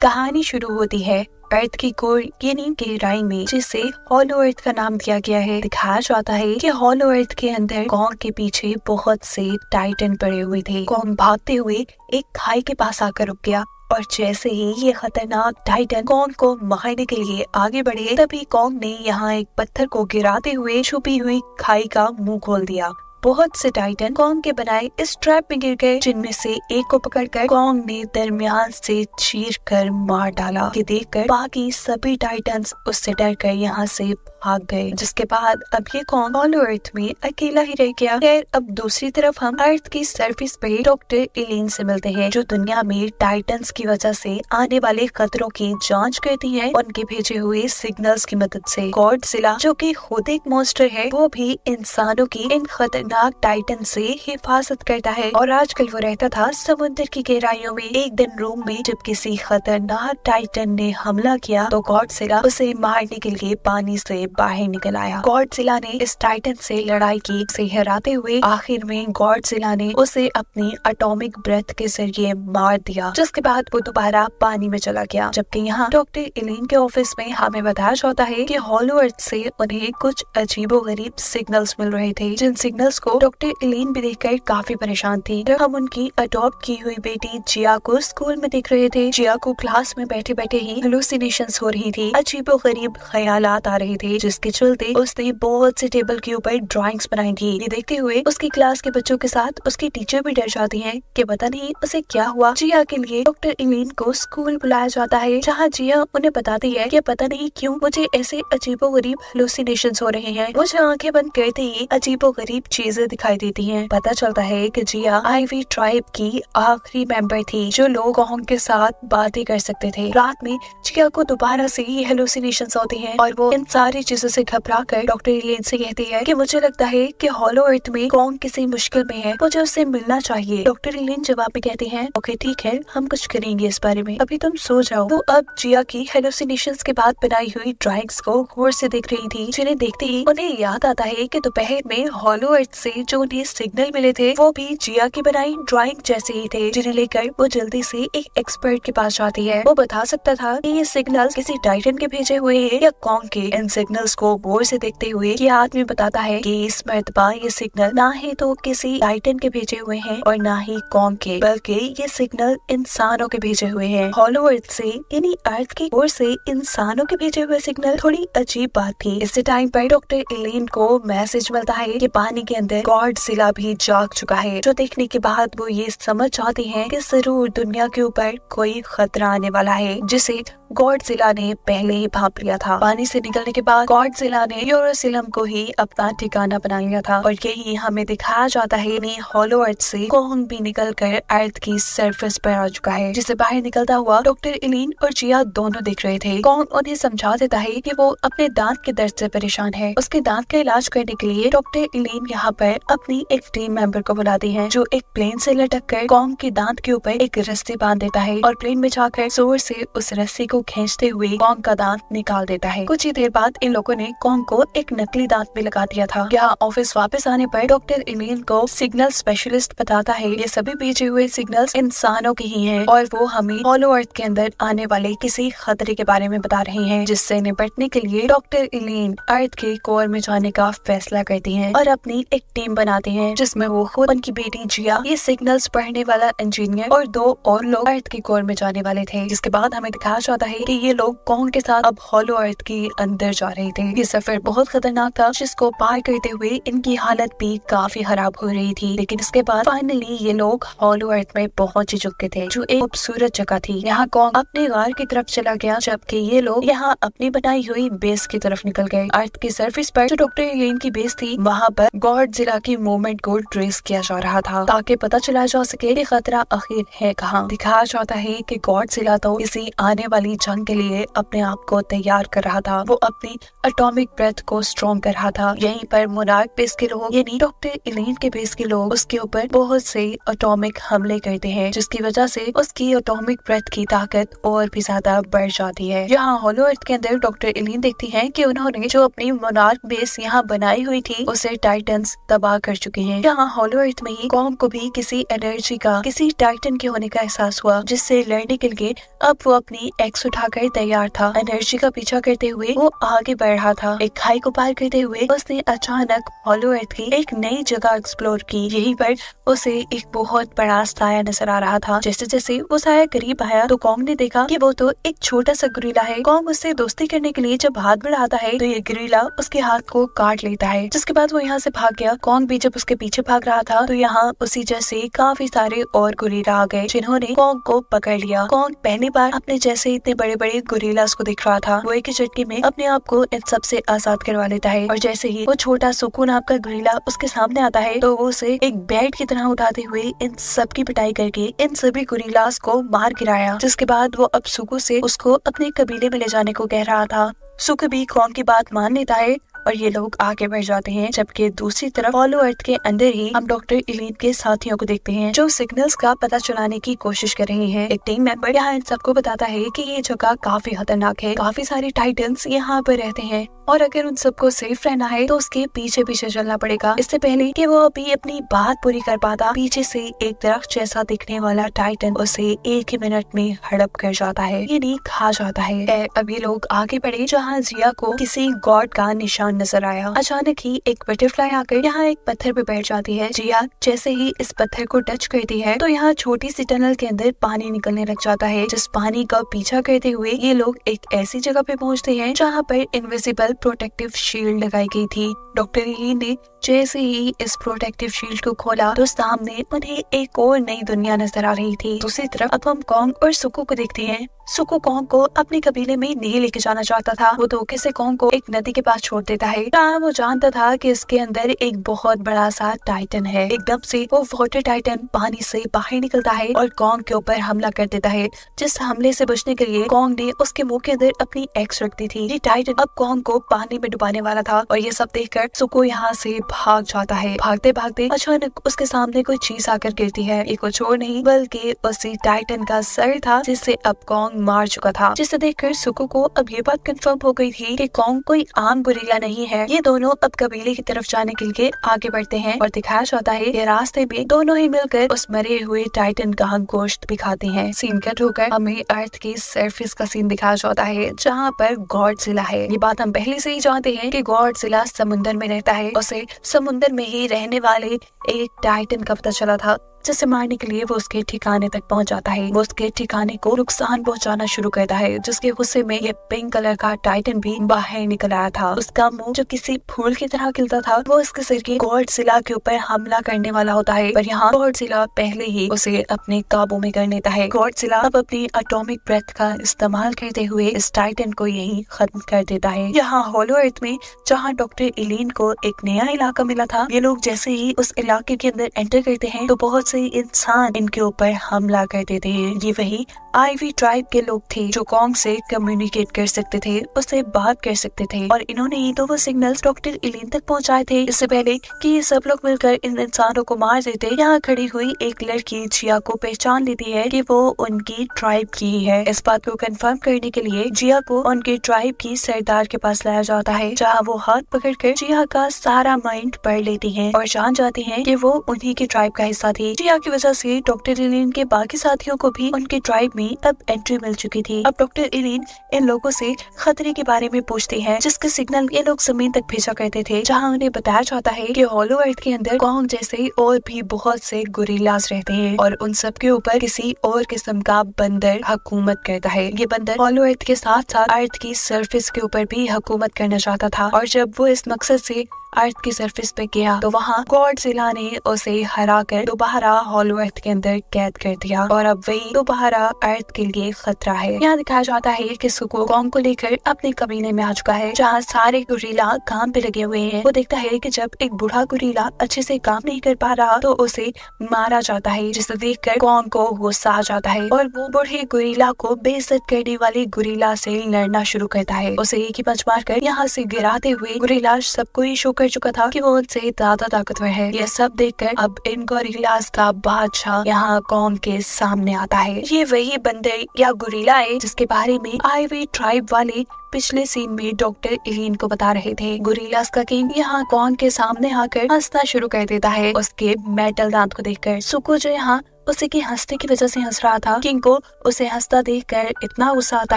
कहानी शुरू होती है अर्थ की कोर यानी गहराई में, जिसे हॉलो अर्थ का नाम दिया गया है। दिखाया जाता है कि हॉलो अर्थ के अंदर कॉन्ग के पीछे बहुत से टाइटन पड़े हुए थे। कॉन्ग भागते हुए एक खाई के पास आकर रुक गया और जैसे ही ये खतरनाक टाइटन कॉन्ग को मारने के लिए आगे बढ़े, तभी कॉन्ग ने यहाँ एक पत्थर को गिराते हुए छुपी हुई खाई का मुंह खोल दिया। बहुत से टाइटन कॉन्ग के बनाए इस ट्रैप में गिर गए, जिनमें से एक को पकड़कर कॉन्ग ने दरमियान से चीरकर मार डाला। ये देखकर बाकी सभी टाइटन्स उससे डरकर यहाँ से भाग गए, जिसके बाद अब ये कॉन्ग हॉलो अर्थ में अकेला ही रह गया। खैर, अब दूसरी तरफ हम अर्थ की सरफेस पे डॉक्टर एलिन से मिलते हैं, जो दुनिया में टाइटन्स की वजह से आने वाले खतरों की जांच करती है। उनके भेजे हुए सिग्नल्स की मदद से गॉडजिला, जो कि खुद एक मॉन्स्टर है, वो भी इंसानों की इन खतरनाक टाइटन से हिफाजत करता है। और आजकल वो रहता था समुद्र की गहराइयों में। एक दिन रूम में जब किसी खतरनाक टाइटन ने हमला किया, तो गॉडजिला उसे मारने के लिए पानी से बाहर निकल आया। गॉडजिला ने इस टाइटन से लड़ाई की, उसे हराते हुए आखिर में गॉडजिला ने उसे अपनी एटॉमिक ब्रेथ के जरिए मार दिया, जिसके बाद वो दोबारा पानी में चला गया। जबकि यहाँ डॉक्टर एलिन के ऑफिस में हमें बताया जाता है कि हॉलो अर्थ से उन्हें कुछ अजीबोगरीब सिग्नल्स मिल रहे थे, जिन सिग्नल्स को डॉक्टर एलिन भी देखकर काफी परेशान थी। जब हम उनकी अडॉप्ट की हुई बेटी जिया को स्कूल में देख रहे थे, जिया को क्लास में बैठे बैठे ही हेलुसिनेशंस हो रही थी, अजीबोगरीब ख्यालात आ रहे थे, जिसके चलते उसने बहुत से टेबल के ऊपर ड्राइंग्स बनाई थी। ये देखते हुए उसकी क्लास के बच्चों के साथ उसकी टीचर भी डर जाती है कि पता नहीं उसे क्या हुआ। जिया के लिए डॉक्टर एलिन को स्कूल बुलाया जाता है, जहाँ जिया उन्हें बताती है कि पता नहीं क्यों मुझे ऐसे अजीबोगरीब हेलुसिनेशंस हो रहे हैं। मुझे आंखें बंद करते ही अजीबोगरीब चीजें दिखाई देती हैं। पता चलता है कि जिया आईवी ट्राइब की आखिरी मेंबर थी, जो लोगों के साथ बातें कर सकते थे। रात में जिया को दोबारा से ही हेलुसिनेशंस होती हैं और वो इन सारी चीजों से घबरा कर डॉक्टर एलिन से कहती है कि मुझे लगता है कि हॉलो अर्थ में कॉन्ग किसी मुश्किल में है, मुझे उससे मिलना चाहिए। डॉक्टर एलिन जवाब में कहते हैं, ओके ठीक है, हम कुछ करेंगे इस बारे में, अभी तुम सो जाओ। तो अब जिया की हेलुसिनेशंस के बाद बनाई हुई ड्राइंग्स को गौर से देख रही थी, जिन्हें देखते ही उन्हें याद आता है कि दोपहर में हॉलो अर्थ से जो उन्हें सिग्नल मिले थे, वो भी जिया की बनाई ड्राइंग जैसे ही थे, जिन्हें लेकर वो जल्दी से एक एक्सपर्ट के पास जाती है। वो बता सकता था कि ये सिग्नल्स किसी टाइटन के भेजे हुए हैं या कॉन्ग के। इन सिग्नल्स को गौर से देखते हुए ये आदमी बताता है कि इस मर्तबा ये सिग्नल ना ही तो किसी टाइटन के भेजे हुए हैं और ना ही कॉन्ग के, बल्कि ये सिग्नल इंसानों के भेजे हुए हैं। हॉलो अर्थ से यानी अर्थ की ओर से इंसानों के भेजे हुए सिग्नल थोड़ी अजीब बात थी। इसी टाइम पर डॉक्टर एलिन को मैसेज मिलता है कि पानी के अंदर गॉडजिला भी जाग चुका है, जो देखने के बाद वो ये समझ जाती हैं कि जरूर दुनिया के ऊपर कोई खतरा आने वाला है, जिसे गॉडजिला ने पहले ही भांप लिया था। पानी से निकलने के बाद गॉडजिला ने यूरोसिलम को ही अपना ठिकाना बना लिया था और यही हमें दिखाया जाता है कि हॉलो अर्थ से कॉन्ग भी निकलकर अर्थ की सरफेस पर आ चुका है, जिसे बाहर निकलता हुआ डॉक्टर एलिन और जिया दोनों देख रहे थे। कॉन्ग उन्हें समझा देता है कि वो अपने दांत के दर्द से परेशान है। उसके दांत का इलाज करने के लिए डॉक्टर एलिन यहाँ पर अपनी एक टीम मेंबर को बुलाती है, जो एक प्लेन से लटक कर कॉन्ग के दांत के ऊपर एक रस्सी बांध देता है और प्लेन में जाकर जोर से उस रस्सी को खींचते हुए कॉन्ग का दांत निकाल देता है। कुछ ही देर बाद इन लोगों ने कॉन्ग को एक नकली दांत भी लगा दिया था। यहाँ ऑफिस वापस आने पर डॉक्टर एलिन को सिग्नल स्पेशलिस्ट बताता है ये सभी भेजे हुए सिग्नल्स इंसानों के ही हैं और वो हमें हॉलो अर्थ के अंदर आने वाले किसी खतरे के बारे में बता रहे हैं, जिससे निपटने के लिए डॉक्टर एलिन अर्थ के कोर में जाने का फैसला करती हैं और अपनी एक टीम बनाते हैं, जिसमें वो खुद, उनकी बेटी जिया, ये सिग्नल्स पढ़ने वाला इंजीनियर और 2 और लोग अर्थ के कोर में जाने वाले थे। जिसके बाद हमें दिखाया जाता है कि ये लोग कॉन्ग के साथ अब हॉलो अर्थ के अंदर जा रहे थे। ये सफर बहुत खतरनाक था, जिसको पार करते हुए इनकी हालत भी काफी खराब हो रही थी। लेकिन इसके बाद फाइनली ये लोग हॉलो अर्थ में पहुंच चुके थे, जो एक खूबसूरत जगह थी। यहाँ कॉन्ग अपने गार की तरफ चला गया, जबकि ये लोग यहाँ अपनी बनाई हुई बेस की तरफ निकल गए। अर्थ की सरफेस पर जो डॉक्टर एलिन की बेस थी, वहाँ पर गॉडजिला की मूवमेंट को ट्रेस किया जा रहा था, ताकि पता चला जा सके कि खतरा आखिर है कहाँ। दिखाया जाता है कि गॉडजिला तो किसी आने वाली जंग के लिए अपने आप को तैयार कर रहा था। वो अपनी एटॉमिक ब्रेथ को स्ट्रॉन्ग कर रहा था। यहीं पर मोनार्क बेस के लोग यानी डॉक्टर एलिन के बेस के लोग उसके ऊपर बहुत से एटॉमिक हमले करते हैं, जिसकी वजह से उसकी एटॉमिक ब्रेथ की ताकत और भी ज्यादा बढ़ जाती है। यहाँ हॉलो अर्थ के अंदर डॉक्टर एलिन देखती है कि उन्होंने जो अपनी मोनार्क बेस यहाँ बनाई हुई थी उसे टाइटन्स तबाह कर चुके हैं। यहाँ हॉलो अर्थ में ही कॉन्ग को भी किसी एनर्जी का, किसी टाइटन के होने का एहसास हुआ, जिससे लड़ने के लिए अब वो अपनी एक्स उठाकर तैयार था। एनर्जी का पीछा करते हुए वो आगे बढ़ रहा था। एक खाई को पार करते हुए उसने अचानक हॉलो अर्थ की एक नई जगह एक्सप्लोर की। यहीं पर उसे एक बहुत बड़ा साया नजर आ रहा था। जैसे जैसे वो साया करीब आया तो कॉन्ग ने देखा कि वो तो एक छोटा सा गुरीला है। कॉन्ग उससे दोस्ती करने के लिए जब हाथ बढ़ाता है तो ये गुरीला उसके हाथ को काट लेता है, जिसके बाद वो यहाँ से भाग गया। कॉन्ग भी जब उसके पीछे भाग रहा था तो यहाँ उसी जैसे काफी सारे और गुरीला आ गए, जिन्होंने कॉन्ग को पकड़ लिया। कॉन्ग पहली बार अपने जैसे इतने बड़े बड़े गुरीलास को दिख रहा था। वो एक ही झटके में अपने आप को इन सबसे आजाद करवा लेता है, और जैसे ही वो छोटा सुकू नाम का गुरीला उसके सामने आता है तो वो उसे एक बैट की तरह उठाते हुए इन सब की पिटाई करके इन सभी गुरीलास को मार गिराया। जिसके बाद वो अब सुकू से उसको अपने कबीले में ले जाने को कह रहा था। सुकू भी कॉन्ग की बात मान लेता है और ये लोग आगे बढ़ जाते हैं। जबकि दूसरी तरफ हॉलो अर्थ के अंदर ही हम डॉक्टर एलिन के साथियों को देखते हैं, जो सिग्नल्स का पता चलाने की कोशिश कर रहे हैं। एक टीम मेंबर यहाँ इन सबको बताता है कि ये जगह काफी खतरनाक है, काफी सारे टाइटन्स यहाँ पर रहते हैं और अगर उन सबको सेफ रहना है तो उसके पीछे पीछे चलना पड़ेगा। इससे पहले कि वो अभी अपनी बात पूरी कर पाता, पीछे से एक दरख्त जैसा दिखने वाला टाइटन उसे एक ही मिनट में हड़प कर जाता है, यानी खा जाता है। अब ये लोग आगे बढ़े जहाँ जिया को किसी गॉड का निशान नजर आया। अचानक ही एक बटरफ्लाई आकर यहाँ एक पत्थर पे बैठ जाती है। जिया जैसे ही इस पत्थर को टच करती है तो यहाँ छोटी सी टनल के अंदर पानी निकलने लग जाता है, जिस पानी का पीछा करते हुए ये लोग एक ऐसी जगह पे पहुँचते हैं जहाँ पर इनविजिबल प्रोटेक्टिव शील्ड लगाई गई थी। डॉक्टर एलिन ने जैसे ही इस प्रोटेक्टिव शील्ड को खोला तो सामने उन्हें एक और नई दुनिया नजर आ रही थी। दूसरी तरफ अब हम कॉन्ग और सुकू को देखते हैं। सुकू कॉन्ग को अपने कबीले में नहीं लेके जाना चाहता था। वो धोखे से कॉन्ग को एक नदी के पास छोड़ देता है, जहाँ वो जानता था कि इसके अंदर एक बहुत बड़ा सा टाइटन है। एकदम से वो वाटर टाइटन पानी से बाहर निकलता है और कॉन्ग के ऊपर हमला कर देता है। जिस हमले से बचने के लिए कॉन्ग ने उसके मुंह के अंदर अपनी एक्स रख दी थी। ये टाइटन अब कॉन्ग को पानी में डुबाने वाला था और ये सब देखकर सुकू यहाँ से भाग जाता है। भागते भागते अचानक उसके सामने कोई चीज आकर गिरती है। ये कुछ और नहीं बल्कि उसी टाइटन का सर था, जिससे अब कॉन्ग मार चुका था। जिसे देखकर सुकू को अब ये बात कंफर्म हो गई थी कि कॉन्ग कोई आम गुरीला नहीं है। ये दोनों अब कबीले की तरफ जाने के लिए आगे बढ़ते हैं और दिखाया जाता है कि रास्ते में दोनों ही मिलकर उस मरे हुए टाइटन का गोश्त भी खाते हैं। सीन कट होकर हमें अर्थ की सरफेस का सीन दिखाया जाता है, जहाँ पर गॉडजिला है। ये बात हम पहले से ही जानते हैं कि गॉडजिला समुद्र में रहता है। उसे समुद्र में ही रहने वाले एक टाइटन का पता चला था, जिसे मारने के लिए वो उसके ठिकाने तक पहुंच जाता है। वो उसके ठिकाने को नुकसान पहुंचाना शुरू करता है, जिसके गुस्से में ये पिंक कलर का टाइटन भी बाहर निकल आया था। उसका मुंह जो किसी फूल की तरह खिलता था, वो उसके सिर के गॉडजिला के ऊपर हमला करने वाला होता है, पर यहाँ गॉडजिला पहले ही उसे अपने काबू में कर लेता है। गॉडजिला अब अपनी एटॉमिक ब्रेथ का इस्तेमाल करते हुए इस टाइटन को यही खत्म कर देता है। यहाँ हॉलो अर्थ में जहाँ डॉक्टर एलिन को एक नया इलाका मिला था, ये लोग जैसे ही उस इलाके के अंदर एंटर करते हैं तो बहुत से इंसान इनके ऊपर हमला कर देते हैं। ये वही आईवी ट्राइब के लोग थे जो कॉन्ग से कम्युनिकेट कर सकते थे, उससे बात कर सकते थे, और इन्होंने ही तो वो सिग्नल्स डॉक्टर एलिन तक पहुंचाए थे इससे पहले कि ये सब लोग मिलकर इन इंसानों को मार देते। यहाँ खड़ी हुई एक लड़की जिया को पहचान लेती है कि वो उनकी ट्राइब की ही है। इस बात को कंफर्म करने के लिए जिया को उनके ट्राइब की सरदार के पास लाया जाता है, जहाँ वो हाथ पकड़कर जिया का सारा माइंड पढ़ लेती है और जान जाती है कि वो उन्हीं की ट्राइब का हिस्सा थी। जिया की वजह से डॉक्टर एलिन के बाकी साथियों को भी उनके ट्राइब में अब एंट्री मिल चुकी थी। अब डॉक्टर एलिन इन लोगों से खतरे के बारे में पूछते हैं, जिसके सिग्नल ये लोग जमीन तक भेजा करते थे, जहां उन्हें बताया जाता है कि हॉलो अर्थ के अंदर कॉन्ग जैसे और भी बहुत से गुरीलास रहते हैं और उन सब के ऊपर किसी और किस्म का बंदर हुकूमत करता है। ये बंदर हॉलो अर्थ के साथ साथ अर्थ की सरफेस के ऊपर भी हुकूमत करना चाहता था, और जब वो इस मकसद से अर्थ की सरफेस पे गया तो वहाँ गॉडजिला ने उसे हराकर दोबारा हॉलो अर्थ के अंदर कैद कर दिया और अब वही दोबारा अर्थ के लिए खतरा है। यहाँ दिखाया जाता है कि सुको कॉन्ग को लेकर अपने कमीने में आ चुका है जहाँ सारे गुरीला काम पे लगे हुए हैं। वो देखता है कि जब एक बूढ़ा गुरीला अच्छे से काम नहीं कर पा रहा तो उसे मारा जाता है, जिसे देखकर कॉन्ग को गुस्सा आ जाता है और वो बूढ़े गुरीला को बेइज्जत करने वाले गुरीला से लड़ना शुरू करता है। उसे एक ही पंच मारकर यहाँ से गिराते हुए गुरीला सबको ही शो कर चुका था कि वो उनसे ज्यादा ताकतवर है। यह सब देखकर अब इन गोरिल्लास का बादशाह यहाँ कॉन्ग के सामने आता है। ये वही बंदर या गुरीला है जिसके बारे में आईवी ट्राइब वाले पिछले सीन में डॉक्टर इलीन को बता रहे थे। गुरीलास का किंग यहाँ कॉन्ग के सामने आकर हंसना शुरू कर देता है उसके मेटल दांत को देखकर। सुको जो यहाँ उसे की हंसने की वजह से हंस रहा था, किंग को उसे हंसता देखकर इतना गुस्सा आता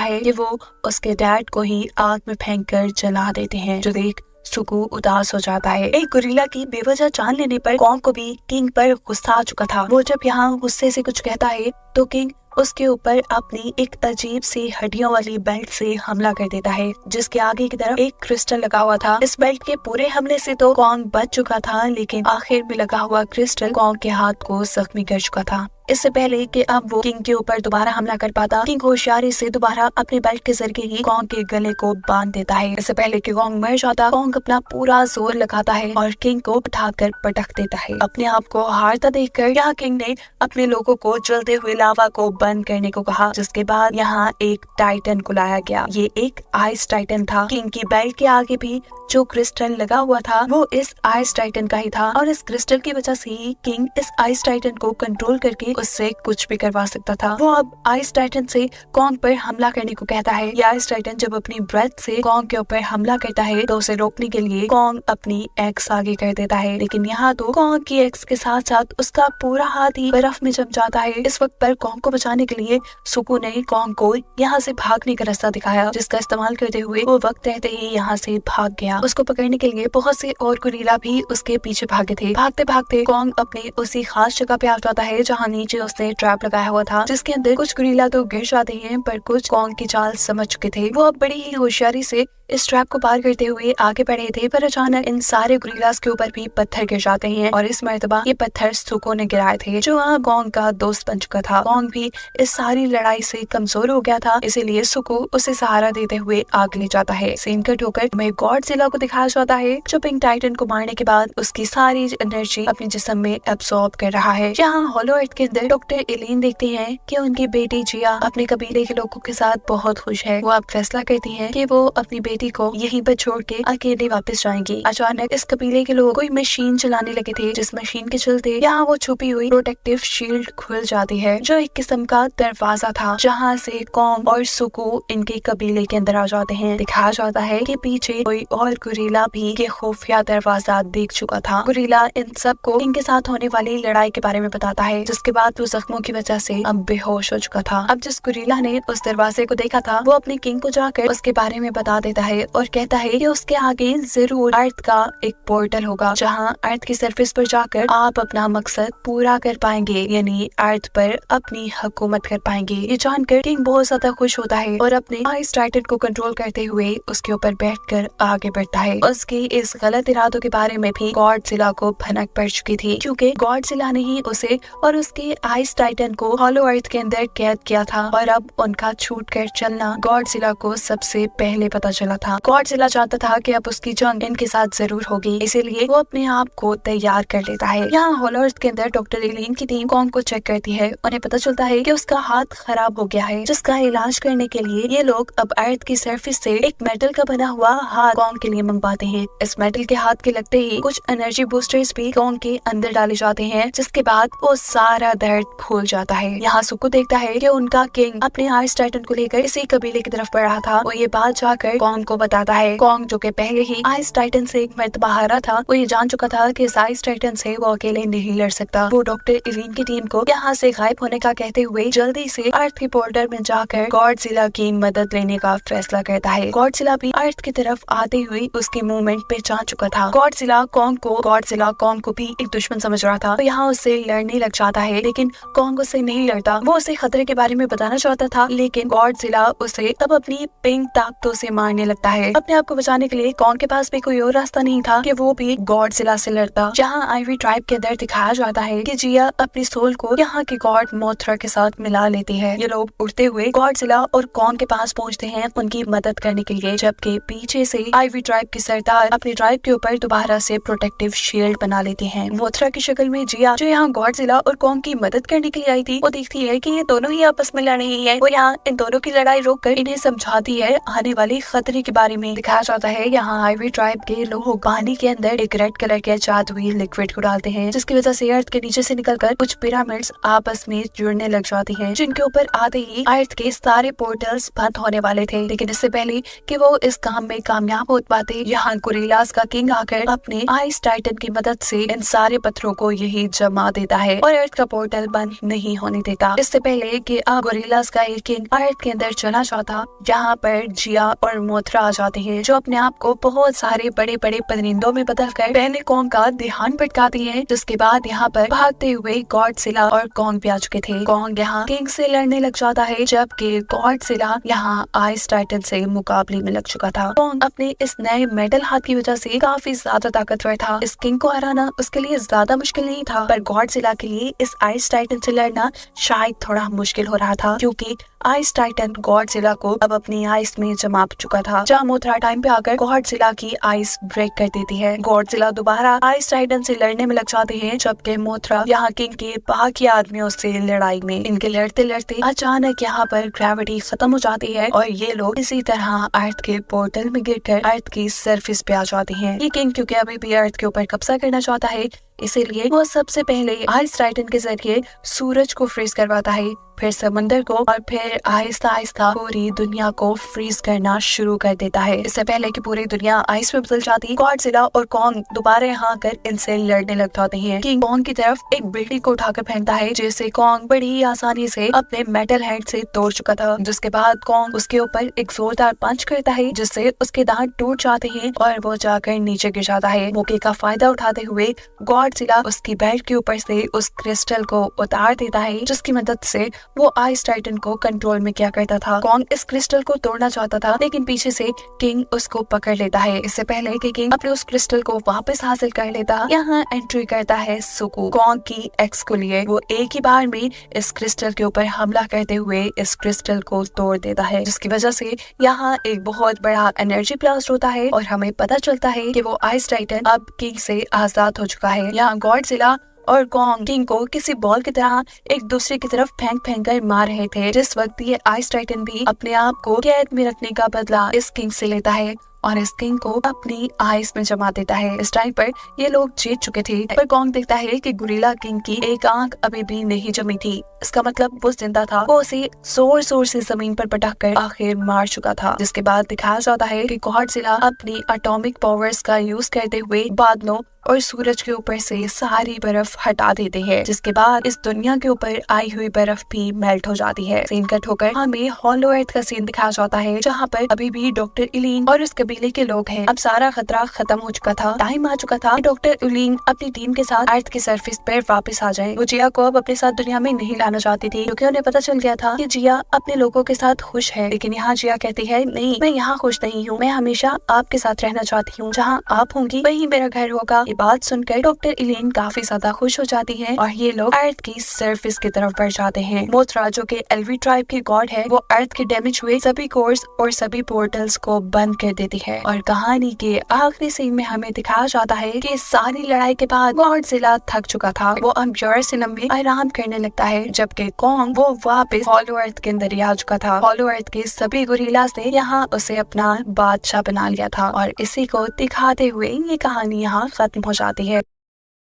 है कि वो उसके डैड को ही आग में फेंककर जला देते हैं, जो देख सुको उदास हो जाता है। एक गुरीला की बेवजह जान लेने पर कॉन्ग को भी किंग पर गुस्सा आ चुका था। वो जब यहाँ गुस्से से कुछ कहता है तो किंग उसके ऊपर अपनी एक अजीब सी हड्डियों वाली बेल्ट से हमला कर देता है, जिसके आगे की तरफ एक क्रिस्टल लगा हुआ था। इस बेल्ट के पूरे हमले से तो कॉन्ग बच चुका था, लेकिन आखिर में लगा हुआ क्रिस्टल कॉन्ग के हाथ को जख्मी कर चुका था। इससे पहले कि अब वो किंग के ऊपर दोबारा हमला कर पाता, किंग होशियारी से दोबारा अपने बेल्ट के जरिए ही कॉन्ग के गले को बांध देता है। इससे पहले कि कॉन्ग मर जाता, कॉन्ग अपना पूरा जोर लगाता है और किंग को उठाकर पटक देता है। अपने आप को हारता देखकर यहाँ किंग ने अपने लोगों को जलते हुए लावा को बंद करने को कहा, जिसके बाद यहाँ एक टाइटन को लाया गया। ये एक आइस टाइटन था। किंग की बेल्ट के आगे भी जो क्रिस्टल लगा हुआ था वो इस आइस टाइटन का ही था और इस क्रिस्टल की वजह से ही किंग इस आइस टाइटन को कंट्रोल करके उससे कुछ भी करवा सकता था। वो अब आइस टाइटन से कॉन्ग पर हमला करने को कहता है। ये आइस टाइटन जब अपनी ब्रेथ से कॉन्ग के ऊपर हमला करता है तो उसे रोकने के लिए कॉन्ग अपनी एक्स आगे कर देता है, लेकिन यहाँ तो कॉन्ग की एक्स के साथ साथ उसका पूरा हाथ ही बर्फ में जम जाता है। इस वक्त पर कॉन्ग को बचाने के लिए सुको ने कॉन्ग को यहाँ से भागने का रास्ता दिखाया, जिसका इस्तेमाल करते हुए वो वक्त रहते ही यहाँ से भाग गया। उसको पकड़ने के लिए बहुत से और गुरीला भी उसके पीछे भागे थे। भागते भागते कॉन्ग अपने उसी खास जगह पे आ जाता है जहाँ नीचे उसने ट्रैप लगाया हुआ था, जिसके अंदर कुछ गुरीला तो गिर जाते हैं पर कुछ कॉन्ग की चाल समझ चुके थे। वो अब बड़ी ही होशियारी से इस ट्रैप को पार करते हुए आगे बढ़े थे, पर अचानक इन सारे गुरीलास के ऊपर भी पत्थर गिर जाते हैं और इस मर्तबा ये पत्थर सुको ने गिराए थे, जो वहाँ कॉन्ग का दोस्त बन चुका था। कॉन्ग भी इस सारी लड़ाई से कमजोर हो गया था, इसीलिए सुको उसे सहारा देते हुए आगे ले जाता है। सीन कट होकर हमें गॉडजिला को दिखाया जाता है, जो पिंक टाइटन को मारने के बाद उसकी सारी एनर्जी अपने जिस्म में एब्सॉर्ब कर रहा है। यहाँ हॉलो अर्थ के अंदर डॉक्टर एलिन देखती है कि उनकी बेटी जिया अपने कबीले के लोगों के साथ बहुत खुश है। वो अब फैसला करती है कि वो अपनी बेटी को यहीं पर छोड़ के अकेले वापस जाएंगी। अचानक इस कबीले के लोग कोई मशीन चलाने लगे थे, जिस मशीन के चलते यहाँ वो छुपी हुई प्रोटेक्टिव शील्ड खुल जाती है, जो एक किस्म का दरवाजा था जहाँ से कॉन्ग और सुको इनके कबीले के अंदर आ जाते हैं। दिखाया जाता है कि पीछे कोई और गुरीला भी ये खुफिया दरवाजा देख चुका था। गुरीला इन सबको इनके साथ होने वाली लड़ाई के बारे में बताता है, जिसके बाद वो जख्मों की वजह से अब बेहोश हो चुका था। अब जिस गुरीला ने उस दरवाजे को देखा था वो अपने किंग को जाकर उसके बारे में बता देता है और कहता है कि उसके आगे जरूर अर्थ का एक पोर्टल होगा, जहां अर्थ की सरफेस पर जाकर आप अपना मकसद पूरा कर पाएंगे, यानी अर्थ पर अपनी हुकूमत कर पाएंगे। ये जानकर किंग बहुत ज्यादा खुश होता है और अपने आइस टाइटन को कंट्रोल करते हुए उसके ऊपर बैठकर आगे बढ़ता है। उसके इस गलत इरादों के बारे में भी गॉडजिला को भनक पड़ चुकी थी, क्योंकि गॉडजिला ने ही उसे और उसके आइस टाइटन को हॉलो अर्थ के अंदर कैद किया था और अब उनका छूट कर चलना गॉडजिला को सबसे पहले पता चला था। गॉडजिला चाहता था कि अब उसकी जंग इनके साथ जरूर होगी, इसीलिए वो अपने आप को तैयार कर लेता है। यहाँ हॉलो अर्थ के अंदर डॉक्टर एलिन की टीम कॉन्ग को चेक करती है। उन्हें पता चलता है कि उसका हाथ खराब हो गया है, जिसका इलाज करने के लिए ये लोग अब अर्थ की सरफेस से एक मेटल का बना हुआ हाथ कॉन्ग के लिए मंगवाते हैं। इस मेटल के हाथ के लगते ही कुछ एनर्जी बूस्टर्स भी कॉन्ग के अंदर डाले जाते हैं, जिसके बाद वो सारा दर्द भूल जाता है। यहाँ सुको देखता है कि उनका किंग अपने आइस टाइटन को लेकर इसी कबीले की तरफ बढ़ रहा था। वो ये बात जाकर कॉन्ग को बताता है। कॉन्ग जो कि पहले ही आइस टाइटन से एक मर्तबा हारा था, वो ये जान चुका था कि इस आइस टाइटन से वो अकेले नहीं लड़ सकता। वो डॉक्टर एलिन की टीम को यहाँ से गायब होने का कहते हुए जल्दी से अर्थ के पोर्टल में जाकर गॉडजिला की मदद लेने का फैसला करता है। गॉडजिला भी अर्थ की तरफ आते हुए उसकी मूवमेंट पहचान चुका था। गॉडजिला कॉन्ग को भी एक दुश्मन समझ रहा था, तो यहाँ उससे लड़ने लग जाता है, लेकिन कॉन्ग उससे नहीं लड़ता। वो उसे खतरे के बारे में बताना चाहता था, लेकिन गॉडजिला उसे तब अपनी पिंक ताकतों से मारने लगता है। अपने आप को बचाने के लिए कॉन्ग के पास भी कोई और रास्ता नहीं था कि वो भी गॉडजिला से लड़ता। जहाँ आइवरी ट्राइब के अंदर दिखाया जाता है कि जिया अपनी सोल को यहाँ के गॉड मोथरा के साथ मिला लेती है। ये लोग उड़ते हुए गॉडजिला और कॉन्ग के पास पहुँचते हैं उनकी मदद करने के लिए, जबकि पीछे से आइवरी ट्राइब के सरदार अपनी ट्राइब के ऊपर दोबारा से प्रोटेक्टिव शील्ड बना लेते हैं। मोथरा की शक्ल में जिया, जो यहाँ गॉडजिला और कॉन्ग की मदद करने के लिए आई थी, वो देखती है कि ये दोनों ही आपस में लड़ रही है। वो यहाँ इन दोनों की लड़ाई रोककर इन्हें समझाती है आने वाले खतरे के बारे में। दिखाया जाता है यहाँ आइवरी ट्राइब के लोग पानी के अंदर एक रेड कलर के जादुई लिक्विड को डालते हैं, जिसकी वजह से अर्थ के नीचे से निकलकर कुछ पिरामिड्स आपस में जुड़ने लग जाती हैं, जिनके ऊपर आते ही अर्थ के सारे पोर्टल्स बंद होने वाले थे। लेकिन इससे पहले कि वो इस काम में कामयाब हो पाते, यहाँ गोरिल्लास का किंग आकर अपने आइस टाइटन की मदद से इन सारे पत्थरों को यही जमा देता है और अर्थ का पोर्टल बंद नहीं होने देता। इससे पहले कि गोरिल्लास का एक किंग अर्थ के अंदर चला जाता, यहाँ पर जिया और मोथरा आ जाते हैं, जो अपने आप को बहुत सारे बड़े बड़े परिंदों में बदलकर पहले कॉन्ग का ध्यान भटकाती है। जिसके बाद यहाँ पर भागते हुए गॉडजिला और कॉन्ग भी आ चुके थे। कॉन्ग यहाँ किंग से लड़ने लग जाता है, जबकि गॉडजिला यहाँ आइस टाइटन से मुकाबले में लग चुका था। कॉन्ग अपने इस नए मेटल हाथ की वजह से काफी ज्यादा ताकतवर था। इस किंग को हराना उसके लिए ज्यादा मुश्किल नहीं था, पर गॉडजिला के लिए इस आइस टाइटन से लड़ना शायद थोड़ा मुश्किल हो रहा था, क्योंकि आइस टाइटन गॉडजिला को अब अपनी आइस में जमा चुका था। जहाँ मोथरा टाइम पे आकर गॉडजिला की आइस ब्रेक कर देती है। गॉडजिला दोबारा आइस टाइटन से लड़ने में लग जाते हैं, जबकि मोथरा यहाँ किंग के बाकी आदमियों से लड़ाई में। इनके लड़ते लड़ते अचानक यहाँ पर ग्रेविटी खत्म हो जाती है और ये लोग इसी तरह अर्थ के पोर्टल में गिरकर अर्थ की सरफेस पे आ जाते हैं। ये किंग क्योंकि अभी भी अर्थ के ऊपर कब्जा करना चाहता है, इसीलिए वो सबसे पहले आइस टाइटन के जरिए सूरज को फ्रीज करवाता है, फिर समंदर को, और फिर आहिस्ता आहिस्ता पूरी दुनिया को फ्रीज करना शुरू कर देता है। इससे पहले कि पूरी दुनिया आइस में बदल जाती, गॉडजिला और कॉन्ग दोबारा यहाँ आकर इनसे लड़ने लग जाते हैं। किंग कॉन्ग की तरफ एक बिल्डिंग को उठाकर फेंकता है, जिसे कॉन्ग बड़ी ही आसानी से अपने मेटल हैंड से तोड़ चुका था। जिसके बाद कॉन्ग उसके ऊपर एक जोरदार पंच करता है, जिससे उसके दांत टूट जाते हैं और वो जाकर नीचे गिर जाता है। मौके का फायदा उठाते हुए गॉडजिला उसकी बेल्ट के ऊपर से उस क्रिस्टल को उतार देता है, जिसकी मदद से वो आइस टाइटन को कंट्रोल में किया करता था। कॉन्ग इस क्रिस्टल को तोड़ना चाहता था, लेकिन पीछे से किंग उसको पकड़ लेता है। इससे पहले कि किंग अपने उस क्रिस्टल को वापस हासिल कर लेता, यहाँ एंट्री करता है सुकू, कॉन्ग की एक्स को लिए। वो एक ही बार में इस क्रिस्टल के ऊपर हमला करते हुए इस क्रिस्टल को तोड़ देता है, जिसकी वजह से यहाँ एक बहुत बड़ा एनर्जी ब्लास्ट होता है और हमें पता चलता है कि वो आइस टाइटन अब किंग से आजाद हो चुका है। यहाँ गॉडजिला और कॉन्ग किंग को किसी बॉल की तरह एक दूसरे की तरफ फेंक कर मार रहे थे। जिस वक्त ये आइस टाइटन भी अपने आप को कैद में रखने का बदला इस किंग से लेता है और इस किंग को अपनी आइस में जमा देता है। इस टाइम पर ये लोग जीत चुके थे, पर कॉन्ग देखता है कि गोरिल्ला किंग की एक आंख अभी भी नहीं जमी थी। इसका मतलब वो जिंदा था। वो उसे जोर जोर से जमीन पर पटक कर आखिर मार चुका था। जिसके बाद दिखाया जाता है कि गॉडजिला अपनी एटॉमिक पावर्स का यूज करते हुए बादलों और सूरज के ऊपर से सारी बर्फ हटा देते हैं, जिसके बाद इस दुनिया के ऊपर आई हुई बर्फ भी मेल्ट हो जाती है। सीन कट होकर हमें हॉलो अर्थ का सीन दिखाया जाता है, जहाँ पर अभी भी डॉक्टर इलीन और उस कबीले के लोग हैं। अब सारा खतरा खत्म हो चुका था, टाइम आ चुका था डॉक्टर इलीन अपनी टीम के साथ अर्थ के सरफेस पर वापस आ जाए। वो जिया को अब अपने साथ दुनिया में नहीं लाना चाहती थी, क्योंकि उन्हें पता चल गया था कि जिया अपने लोगों के साथ खुश है। लेकिन यहाँ जिया कहती है, नहीं, मैं यहाँ खुश नहीं हूँ, मैं हमेशा आपके साथ रहना चाहती हूँ। जहाँ आप होंगी वही मेरा घर होगा। ये बात सुनकर डॉक्टर इलीन काफी ज्यादा खुश हो जाती है और ये लोग अर्थ की सरफेस की तरफ बढ़ जाते हैं। मोथरा, जो कि एल्वी ट्राइब की गॉड है, वो अर्थ के डैमेज हुए सभी कोर्स और सभी पोर्टल्स को बंद कर देती है। और कहानी के आखिरी सीन में हमें दिखाया जाता है कि सारी लड़ाई के बाद गॉडजिला थक चुका था। वो अब जेरूसलम में आराम करने लगता है, जबकि कॉन्ग वो वापस हॉलो अर्थ के अंदर ही आ चुका था। हॉलो अर्थ के सभी गोरिल्लास ने यहाँ उसे अपना बादशाह बना लिया था और इसी को दिखाते हुए ये कहानी यहाँ खत्म हो जाती है।